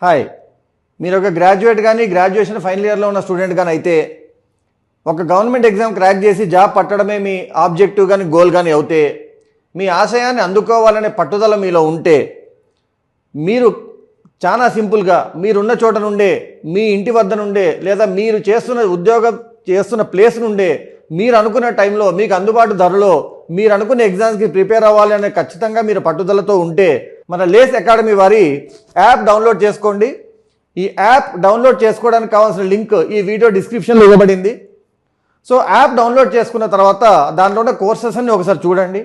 Hi, మీరు ఒక graduate కానీ గ్రాడ్యుయేషన్ ఫైనల్ ఇయర్లో ఉన్న స్టూడెంట్ కానీ అయితే ఒక గవర్నమెంట్ ఎగ్జామ్ క్రాక్ చేసి జాబ్ పట్టడమే మీ ఆబ్జెక్టివ్ కానీ గోల్ కానీ అవుతే, మీ ఆశయాన్ని అందుకోవాలనే పట్టుదల మీలో ఉంటే, మీరు చాలా సింపుల్గా మీరున్న చోట నుండే, మీ ఇంటి వద్ద నుండే, లేదా మీరు ఉద్యోగం చేస్తున్న ప్లేస్ నుండే మీరు అనుకున్న టైంలో మీకు అందుబాటు ధరలో మీరు అనుకున్న ఎగ్జామ్స్కి ప్రిపేర్ అవ్వాలి అనే ఖచ్చితంగా మీరు పట్టుదలతో ఉంటే మన లేస్ అకాడమీ వారి యాప్ డౌన్లోడ్ చేసుకోండి. ఈ యాప్ డౌన్లోడ్ చేసుకోవడానికి కావాల్సిన లింక్ ఈ వీడియో డిస్క్రిప్షన్లో ఇవ్వబడింది. సో యాప్ డౌన్లోడ్ చేసుకున్న తర్వాత దాంట్లో ఉన్న కోర్సెస్ అన్ని ఒకసారి చూడండి.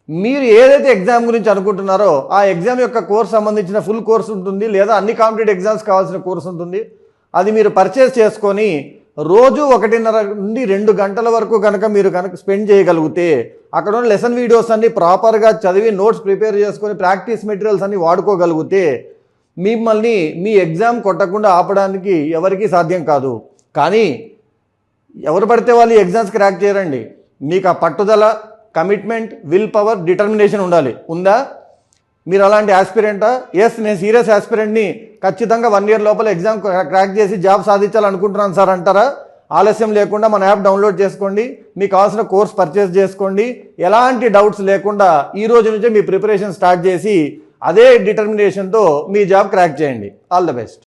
మీరు ఏదైతే ఎగ్జామ్ గురించి అనుకుంటున్నారో ఆ ఎగ్జామ్ యొక్క కోర్స్ సంబంధించిన ఫుల్ కోర్స్ ఉంటుంది, లేదా అన్ని కాంపిటేటివ్ ఎగ్జామ్స్ కావాల్సిన కోర్స్ ఉంటుంది. అది మీరు పర్చేస్ చేసుకొని రోజు 1.5 నుండి 2 గంటల వరకు మీరు స్పెండ్ చేయగలిగితే అక్కడ ఉన్న లెసన్ వీడియోస్ అన్ని ప్రాపర్గా చదివి నోట్స్ ప్రిపేర్ చేసుకొని ప్రాక్టీస్ మెటీరియల్స్ అన్ని వాడుకోగలిగితే మిమ్మల్ని మీ ఎగ్జామ్ కొట్టకుండా ఆపడానికి ఎవరికీ సాధ్యం కాదు. కానీ ఎవరు పడితే వాళ్ళు ఎగ్జామ్స్ క్రాక్ చేయరండి. మీకు ఆ పట్టుదల, కమిట్మెంట్, విల్ పవర్, డిటర్మినేషన్ ఉందా? మీరు అలాంటి ఆస్పిరెంటా? ఎస్, నేను సీరియస్ ఆస్పిరెంట్ని, ఖచ్చితంగా 1 ఇయర్ లోపల ఎగ్జామ్ క్రాక్ చేసి జాబ్ సాధించాలనుకుంటున్నాను సార్ అంటారా? ఆలస్యం లేకుండా మన యాప్ డౌన్లోడ్ చేసుకోండి, మీకు కావాల్సిన కోర్స్ పర్చేస్ చేసుకోండి. ఎలాంటి డౌట్స్ లేకుండా ఈ రోజు నుంచే మీ ప్రిపరేషన్ స్టార్ట్ చేసి అదే డిటర్మినేషన్తో మీ జాబ్ క్రాక్ చేయండి. All the best.